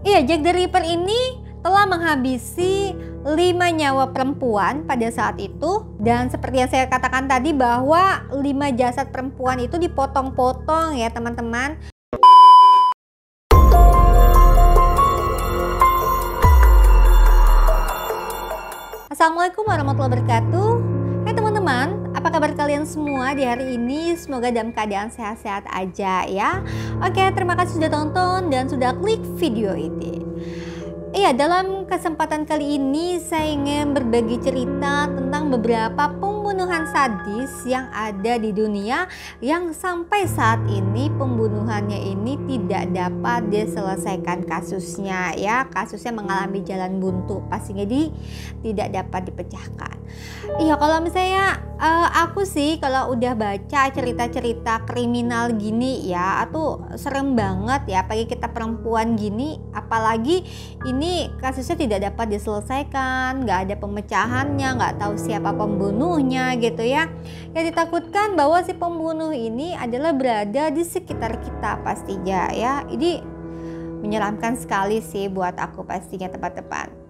Iya, Jack the Ripper ini telah menghabisi 5 nyawa perempuan pada saat itu, dan seperti yang saya katakan tadi bahwa 5 jasad perempuan itu dipotong-potong ya teman-teman. Assalamualaikum warahmatullahi wabarakatuh. Hai teman-teman, apa kabar kalian semua di hari ini? Semoga dalam keadaan sehat-sehat aja ya. Oke, terima kasih sudah tonton dan sudah klik video ini. Iya, dalam kesempatan kali ini saya ingin berbagi cerita tentang beberapa pembunuhan sadis yang ada di dunia yang sampai saat ini pembunuhannya ini tidak dapat diselesaikan kasusnya ya. Kasusnya mengalami jalan buntu, pastinya tidak dapat dipecahkan. Iya, kalau misalnya aku sih kalau udah baca cerita-cerita kriminal gini ya, atau serem banget ya, apalagi kita perempuan gini, apalagi ini kasusnya tidak dapat diselesaikan, nggak ada pemecahannya, nggak tahu siapa pembunuhnya gitu ya. Yang ditakutkan bahwa si pembunuh ini adalah berada di sekitar kita pastinya ya. Ini menyeramkan sekali sih buat aku pastinya teman-teman.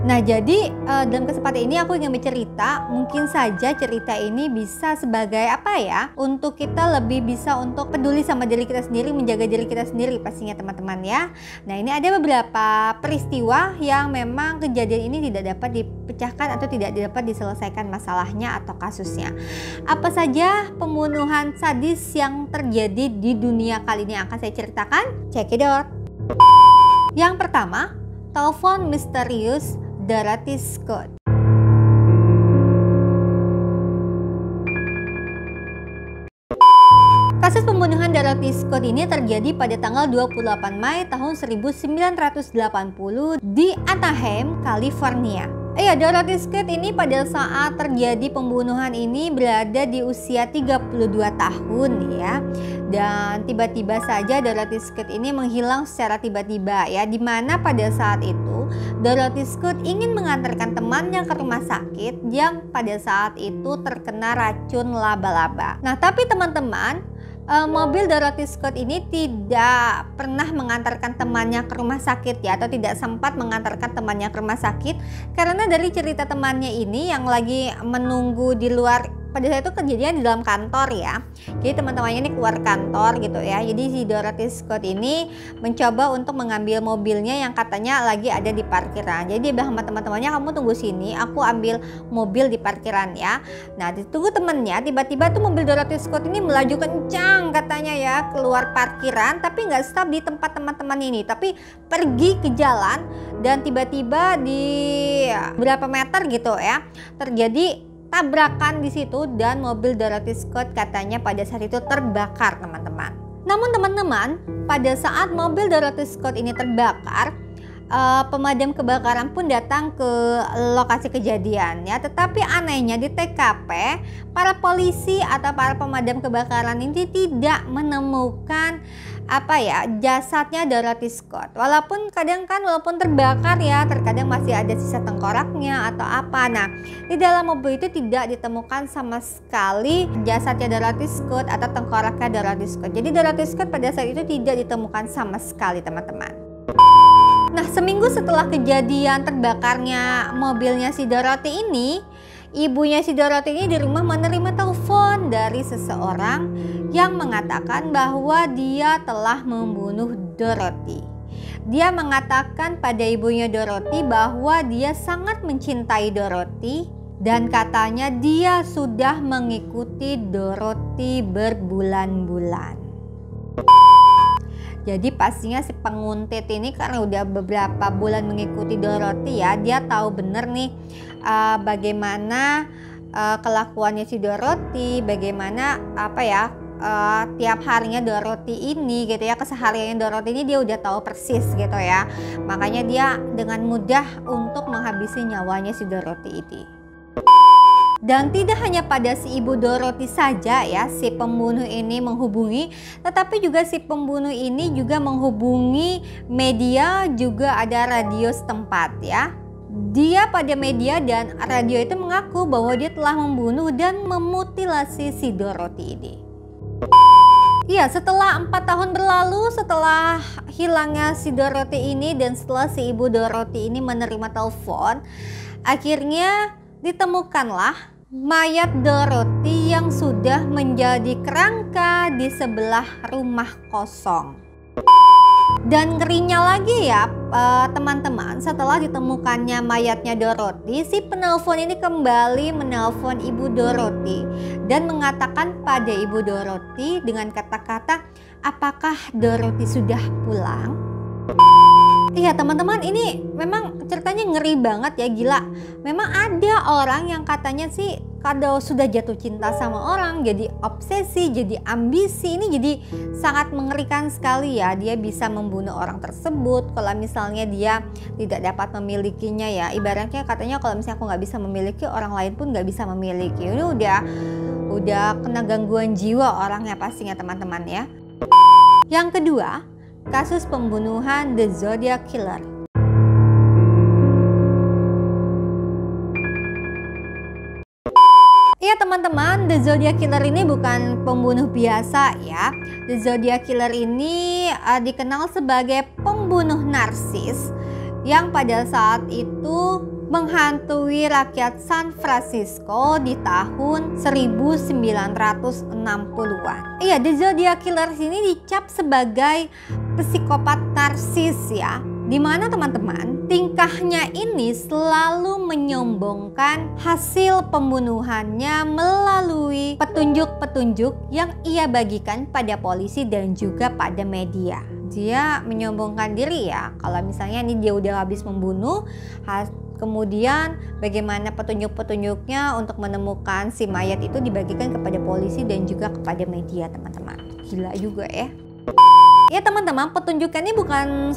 Nah, jadi dalam kesempatan ini aku ingin bercerita, mungkin saja cerita ini bisa sebagai apa ya, untuk kita lebih bisa untuk peduli sama diri kita sendiri, menjaga diri kita sendiri pastinya teman-teman ya. Nah, ini ada beberapa peristiwa yang memang kejadian ini tidak dapat dipecahkan atau tidak dapat diselesaikan masalahnya atau kasusnya. Apa saja pembunuhan sadis yang terjadi di dunia kali ini yang akan saya ceritakan? Check it out. Yang pertama, telepon misterius Dorothy Scott. Kasus pembunuhan Dorothy Scott ini terjadi pada tanggal 28 Mei tahun 1980 di Anaheim, California. Dorothy Scott ini pada saat terjadi pembunuhan ini berada di usia 32 tahun ya. Dan tiba-tiba saja Dorothy Scott ini menghilang secara tiba-tiba ya, dimana pada saat itu Dorothy Scott ingin mengantarkan temannya ke rumah sakit yang pada saat itu terkena racun laba-laba. Nah, tapi teman-teman, mobil Dorothy Scott ini tidak pernah mengantarkan temannya ke rumah sakit ya, atau tidak sempat mengantarkan temannya ke rumah sakit karena dari cerita temannya ini yang lagi menunggu di luar. Pada saat itu kejadian di dalam kantor ya. Jadi teman-temannya ini keluar kantor gitu ya. Jadi si Dorothy Scott ini mencoba untuk mengambil mobilnya yang katanya lagi ada di parkiran. Jadi dia bilang sama teman-temannya, kamu tunggu sini, aku ambil mobil di parkiran ya. Nah, ditunggu temennya, tiba-tiba tuh mobil Dorothy Scott ini melaju kencang katanya ya, keluar parkiran, tapi nggak stop di tempat teman-teman ini, tapi pergi ke jalan, dan tiba-tiba di berapa meter gitu ya terjadi tabrakan di situ, dan mobil Dorothy Scott katanya pada saat itu terbakar teman-teman. Namun teman-teman, pada saat mobil Dorothy Scott ini terbakar, pemadam kebakaran pun datang ke lokasi kejadian ya. Tetapi anehnya di TKP, para polisi atau para pemadam kebakaran ini tidak menemukan jasadnya Dorothy Scott. Walaupun walaupun terbakar ya, terkadang masih ada sisa tengkoraknya atau apa. Nah, di dalam mobil itu tidak ditemukan sama sekali jasadnya Dorothy Scott atau tengkoraknya Dorothy Scott. Jadi Dorothy Scott pada saat itu tidak ditemukan sama sekali teman-teman. Nah, seminggu setelah kejadian terbakarnya mobilnya si Dorothy ini, ibunya si Dorothy ini di rumah menerima telepon dari seseorang yang mengatakan bahwa dia telah membunuh Dorothy. Dia mengatakan pada ibunya Dorothy bahwa dia sangat mencintai Dorothy dan katanya dia sudah mengikuti Dorothy berbulan-bulan. Jadi pastinya si penguntit ini karena udah beberapa bulan mengikuti Dorothy ya, dia tahu bener nih bagaimana kelakuannya si Dorothy, bagaimana tiap harinya Dorothy ini gitu ya, kesehariannya Dorothy ini dia udah tahu persis gitu ya. Makanya dia dengan mudah untuk menghabisi nyawanya si Dorothy ini. Dan tidak hanya pada si ibu Dorothy saja ya si pembunuh ini menghubungi, tetapi juga si pembunuh ini juga menghubungi media, juga ada radio setempat ya. Dia pada media dan radio itu mengaku bahwa dia telah membunuh dan memutilasi si Dorothy ini. Iya, setelah 4 tahun berlalu, setelah hilangnya si Dorothy ini dan setelah si ibu Dorothy ini menerima telepon, akhirnya ditemukanlah mayat Dorothy yang sudah menjadi kerangka di sebelah rumah kosong. Dan ngerinya lagi ya teman-teman, setelah ditemukannya mayatnya Dorothy, si penelpon ini kembali menelpon ibu Dorothy dan mengatakan pada ibu Dorothy dengan kata-kata, apakah Dorothy sudah pulang? Iya teman-teman, ini memang ceritanya ngeri banget ya, gila. Memang ada orang yang katanya sih kalau sudah jatuh cinta sama orang jadi obsesi, jadi ambisi. Ini jadi sangat mengerikan sekali ya. Dia bisa membunuh orang tersebut kalau misalnya dia tidak dapat memilikinya ya. Ibaratnya katanya kalau misalnya aku nggak bisa memiliki, orang lain pun nggak bisa memiliki. Ini udah kena gangguan jiwa orangnya pastinya teman-teman ya. Yang kedua, kasus pembunuhan The Zodiac Killer. Iya teman-teman, The Zodiac Killer ini bukan pembunuh biasa ya. The Zodiac Killer ini dikenal sebagai pembunuh narsis yang pada saat itu menghantui rakyat San Francisco di tahun 1960-an. Iya, The Zodiac Killer ini dicap sebagai psikopat narsis ya. Dimana teman-teman, tingkahnya ini selalu menyombongkan hasil pembunuhannya melalui petunjuk-petunjuk yang ia bagikan pada polisi dan juga pada media. Dia menyombongkan diri ya, kalau misalnya ini dia udah habis membunuh, kemudian bagaimana petunjuk-petunjuknya untuk menemukan si mayat itu dibagikan kepada polisi dan juga kepada media teman-teman. Gila juga ya. Ya teman-teman, petunjuknya ini bukan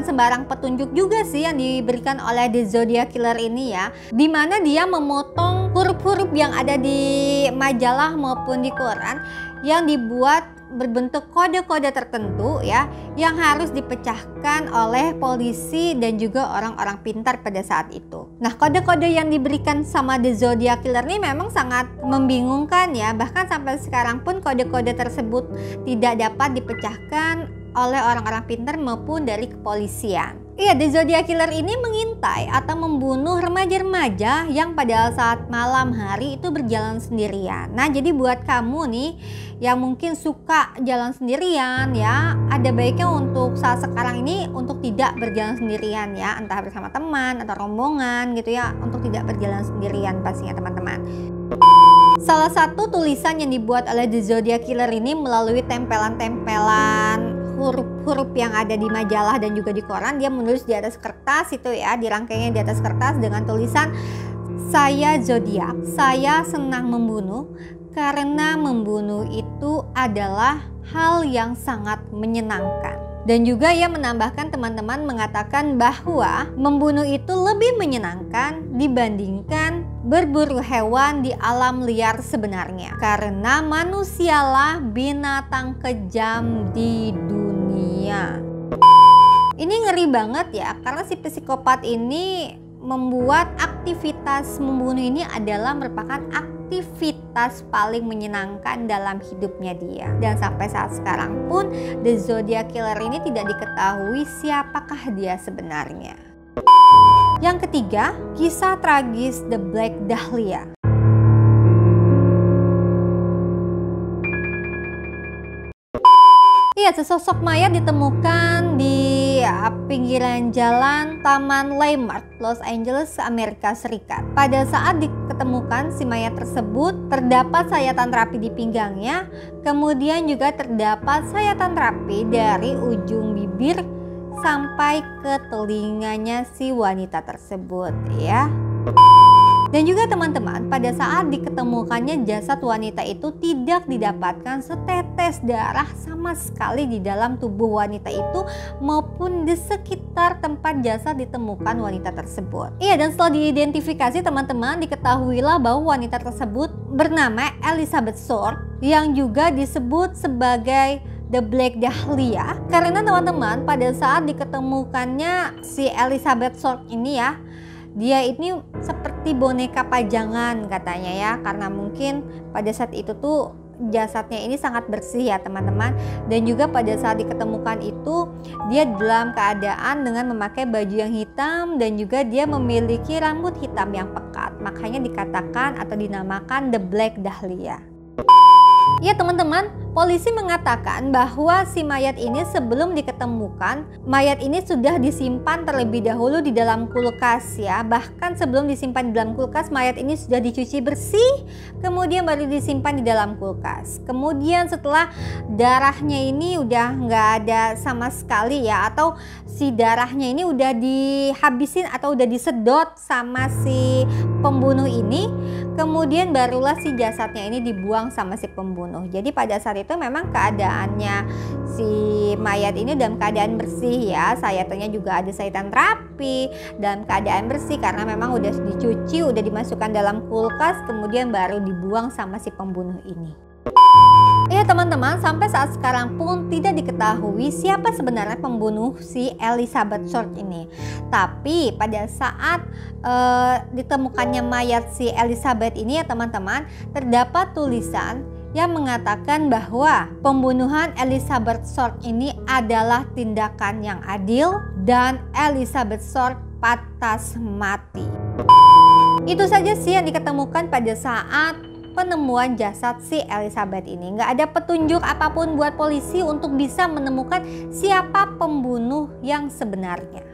sembarang petunjuk juga sih yang diberikan oleh The Zodiac Killer ini ya. Dimana dia memotong huruf-huruf yang ada di majalah maupun di koran yang dibuat berbentuk kode-kode tertentu ya, yang harus dipecahkan oleh polisi dan juga orang-orang pintar pada saat itu. Nah, kode-kode yang diberikan sama The Zodiac Killer ini memang sangat membingungkan ya. Bahkan sampai sekarang pun kode-kode tersebut tidak dapat dipecahkan oleh orang-orang pintar maupun dari kepolisian. Iya, The Zodiac Killer ini mengintai atau membunuh remaja-remaja yang pada saat malam hari itu berjalan sendirian. Nah, jadi buat kamu nih yang mungkin suka jalan sendirian ya, ada baiknya untuk saat sekarang ini untuk tidak berjalan sendirian ya, entah bersama teman atau rombongan gitu ya, untuk tidak berjalan sendirian pastinya teman-teman. Salah satu tulisan yang dibuat oleh The Zodiac Killer ini melalui tempelan-tempelan huruf-huruf yang ada di majalah dan juga di koran, dia menulis di atas kertas itu ya, dirangkainya di atas kertas dengan tulisan, saya zodiak, saya senang membunuh karena membunuh itu adalah hal yang sangat menyenangkan. Dan juga ia menambahkan teman-teman mengatakan bahwa membunuh itu lebih menyenangkan dibandingkan berburu hewan di alam liar sebenarnya. Karena manusialah binatang kejam di dunia. Ini ngeri banget ya, karena si psikopat ini membuat aktivitas membunuh ini adalah merupakan aktivitas paling menyenangkan dalam hidupnya dia. Dan sampai saat sekarang pun The Zodiac Killer ini tidak diketahui siapakah dia sebenarnya. Yang ketiga, kisah tragis The Black Dahlia. Iya, sesosok mayat ditemukan di pinggiran jalan Taman Leimert, Los Angeles, Amerika Serikat. Pada saat diketemukan si mayat tersebut, terdapat sayatan rapi di pinggangnya, kemudian juga terdapat sayatan rapi dari ujung bibir sampai ke telinganya si wanita tersebut ya. Dan juga teman-teman, pada saat diketemukannya jasad wanita itu tidak didapatkan setetes darah sama sekali di dalam tubuh wanita itu maupun di sekitar tempat jasad ditemukan wanita tersebut. Iya, dan setelah diidentifikasi teman-teman, diketahuilah bahwa wanita tersebut bernama Elizabeth Short yang juga disebut sebagai The Black Dahlia. Karena teman-teman, pada saat diketemukannya si Elizabeth Short ini ya, dia ini seperti boneka pajangan katanya ya, karena mungkin pada saat itu tuh jasadnya ini sangat bersih ya teman-teman. Dan juga pada saat diketemukan itu dia dalam keadaan dengan memakai baju yang hitam dan juga dia memiliki rambut hitam yang pekat. Makanya dikatakan atau dinamakan The Black Dahlia. Ya teman-teman, polisi mengatakan bahwa si mayat ini sebelum diketemukan, mayat ini sudah disimpan terlebih dahulu di dalam kulkas ya. Bahkan sebelum disimpan di dalam kulkas, mayat ini sudah dicuci bersih, kemudian baru disimpan di dalam kulkas. Kemudian setelah darahnya ini udah nggak ada sama sekali ya, atau si darahnya ini udah dihabisin atau udah disedot sama si pembunuh ini, kemudian barulah si jasadnya ini dibuang sama si pembunuh. Jadi pada saat itu memang keadaannya si mayat ini dalam keadaan bersih ya, sayatannya juga ada sayatan rapi, dalam keadaan bersih karena memang udah dicuci, udah dimasukkan dalam kulkas, kemudian baru dibuang sama si pembunuh ini. Ya teman-teman, sampai saat sekarang pun tidak diketahui siapa sebenarnya pembunuh si Elizabeth Short ini. Tapi pada saat ditemukannya mayat si Elizabeth ini ya teman-teman, terdapat tulisan yang mengatakan bahwa pembunuhan Elizabeth Short ini adalah tindakan yang adil dan Elizabeth Short pantas mati. Itu saja sih yang diketemukan pada saat penemuan jasad si Elizabeth ini. Nggak ada petunjuk apapun buat polisi untuk bisa menemukan siapa pembunuh yang sebenarnya.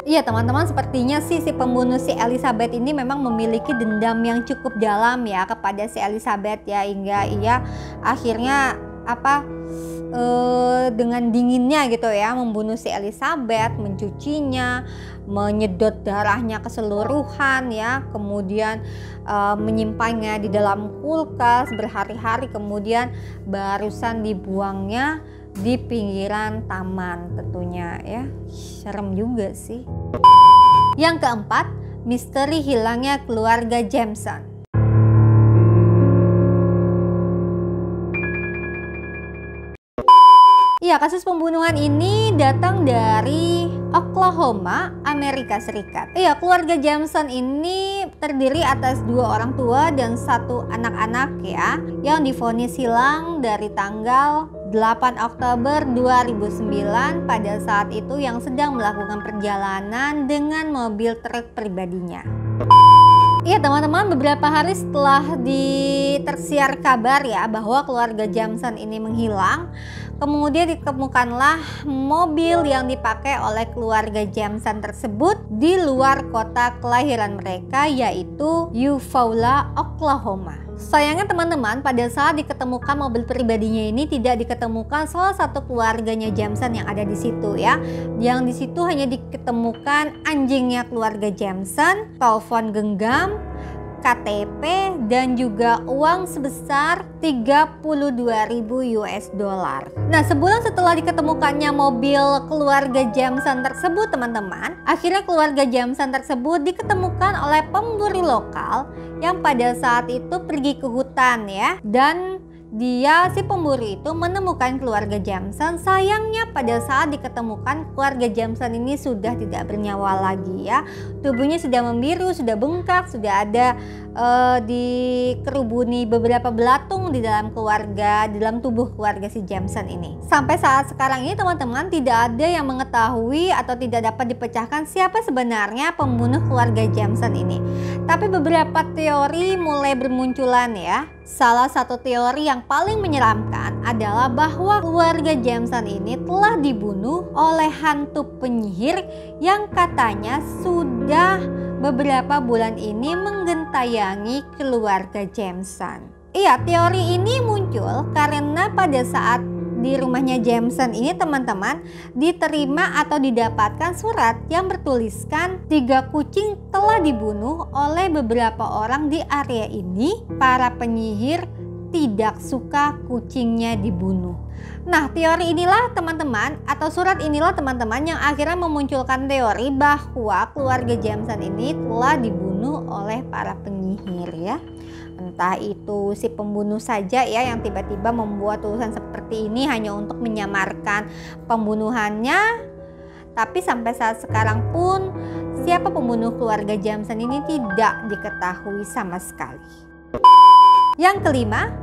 Iya teman-teman, sepertinya sih si pembunuh si Elizabeth ini memang memiliki dendam yang cukup dalam ya kepada si Elizabeth ya, hingga ia akhirnya dengan dinginnya gitu ya membunuh si Elizabeth, mencucinya, menyedot darahnya keseluruhan ya, kemudian menyimpannya di dalam kulkas berhari-hari, kemudian barusan dibuangnya di pinggiran taman tentunya ya. Serem juga sih. Yang keempat, misteri hilangnya keluarga Jameson. Ya, kasus pembunuhan ini datang dari Oklahoma, Amerika Serikat. Iya, keluarga Jameson ini terdiri atas 2 orang tua dan 1 anak-anak ya, yang divonis hilang dari tanggal 8 Oktober 2009 pada saat itu yang sedang melakukan perjalanan dengan mobil truk pribadinya. Iya teman-teman, beberapa hari setelah tersiar kabar ya bahwa keluarga Jameson ini menghilang, kemudian ditemukanlah mobil yang dipakai oleh keluarga Jameson tersebut di luar kota kelahiran mereka, yaitu Eufaula, Oklahoma. Sayangnya teman-teman, pada saat diketemukan mobil pribadinya ini tidak diketemukan salah satu keluarganya Jameson yang ada di situ ya. Yang di situ hanya diketemukan anjingnya keluarga Jameson, telepon genggam, KTP, dan juga uang sebesar 32.000 US dollar. Nah, sebulan setelah diketemukannya mobil keluarga Jameson tersebut teman-teman, akhirnya keluarga Jameson tersebut diketemukan oleh pemburu lokal yang pada saat itu pergi ke hutan ya, dan si pemburu itu menemukan keluarga Jameson. Sayangnya pada saat diketemukan keluarga Jameson ini sudah tidak bernyawa lagi ya. Tubuhnya sudah membiru, sudah bengkak, sudah ada dikerubuni beberapa belatung di dalam tubuh keluarga si Jameson ini. Sampai saat sekarang ini teman-teman tidak ada yang mengetahui atau tidak dapat dipecahkan siapa sebenarnya pembunuh keluarga Jameson ini. Tapi beberapa teori mulai bermunculan ya. Salah satu teori yang paling menyeramkan adalah bahwa keluarga Jameson ini telah dibunuh oleh hantu penyihir yang katanya sudah beberapa bulan ini menggentayangi keluarga Jameson. Iya, teori ini muncul karena pada saat di rumahnya Jameson ini teman-teman diterima atau didapatkan surat yang bertuliskan 3 kucing telah dibunuh oleh beberapa orang di area ini. Para penyihir tidak suka kucingnya dibunuh. Nah, teori inilah teman-teman atau surat inilah teman-teman yang akhirnya memunculkan teori bahwa keluarga Jameson ini telah dibunuh oleh para penyihir ya. Entah itu si pembunuh saja ya yang tiba-tiba membuat tulisan seperti ini hanya untuk menyamarkan pembunuhannya. Tapi sampai saat sekarang pun siapa pembunuh keluarga Jameson ini tidak diketahui sama sekali. Yang kelima,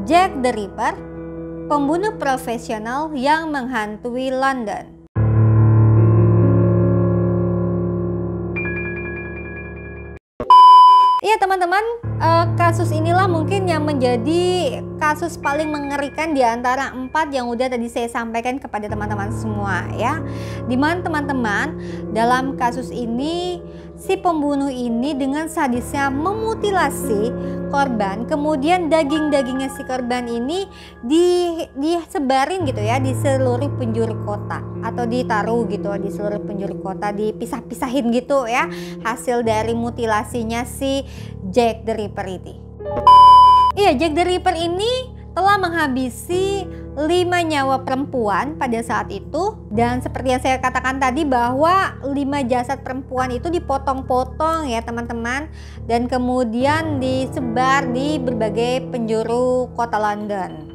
Jack the Ripper, pembunuh profesional yang menghantui London. Iya teman-teman, kasus inilah mungkin yang menjadi kasus paling mengerikan di antara 4 yang udah tadi saya sampaikan kepada teman-teman semua ya. Dimana teman-teman, dalam kasus ini si pembunuh ini dengan sadisnya memutilasi korban, kemudian daging-dagingnya si korban ini disebarin gitu ya di seluruh penjuru kota, atau ditaruh gitu di seluruh penjuru kota, dipisah-pisahin gitu ya hasil dari mutilasinya si Jack the Ripper ini. Iya, Jack the Ripper ini telah menghabisi 5 nyawa perempuan pada saat itu, dan seperti yang saya katakan tadi bahwa 5 jasad perempuan itu dipotong-potong ya teman-teman, dan kemudian disebar di berbagai penjuru kota London.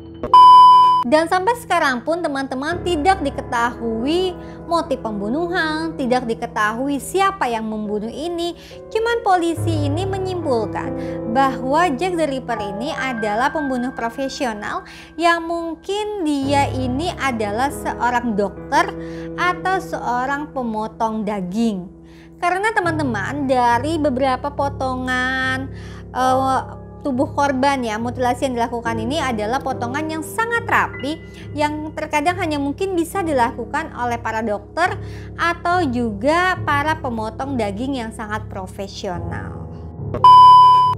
Dan sampai sekarang pun teman-teman tidak diketahui motif pembunuhan, tidak diketahui siapa yang membunuh ini. Cuman polisi ini menyimpulkan bahwa Jack the Ripper ini adalah pembunuh profesional yang mungkin dia ini adalah seorang dokter atau seorang pemotong daging. Karena teman-teman, dari beberapa potongan tubuh korban ya, mutilasi yang dilakukan ini adalah potongan yang sangat rapi, yang terkadang hanya mungkin bisa dilakukan oleh para dokter atau juga para pemotong daging yang sangat profesional.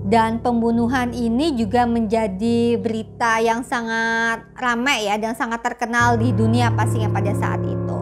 Dan pembunuhan ini juga menjadi berita yang sangat ramai ya, dan sangat terkenal di dunia pastinya pada saat itu.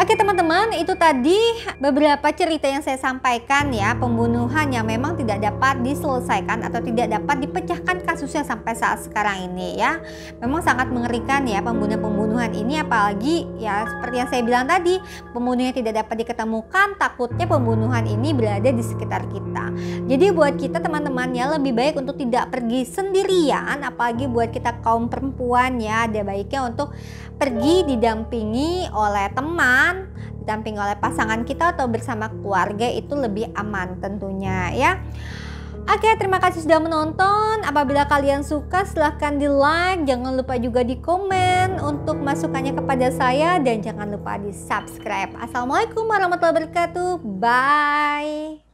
Oke teman-teman, itu tadi beberapa cerita yang saya sampaikan ya, pembunuhan yang memang tidak dapat diselesaikan atau tidak dapat dipecahkan kasusnya sampai saat sekarang ini ya. Memang sangat mengerikan ya pembunuhan ini, apalagi ya seperti yang saya bilang tadi, pembunuhnya tidak dapat diketemukan, takutnya pembunuhan ini berada di sekitar kita. Jadi buat kita teman-teman ya, lebih baik untuk tidak pergi sendirian, apalagi buat kita kaum perempuan ya, ada baiknya untuk pergi didampingi oleh teman, didampingi oleh pasangan kita atau bersama keluarga, itu lebih aman tentunya ya. Oke, terima kasih sudah menonton. Apabila kalian suka silahkan di like, jangan lupa juga di komen untuk masukannya kepada saya, dan jangan lupa di subscribe. Assalamualaikum warahmatullahi wabarakatuh. Bye.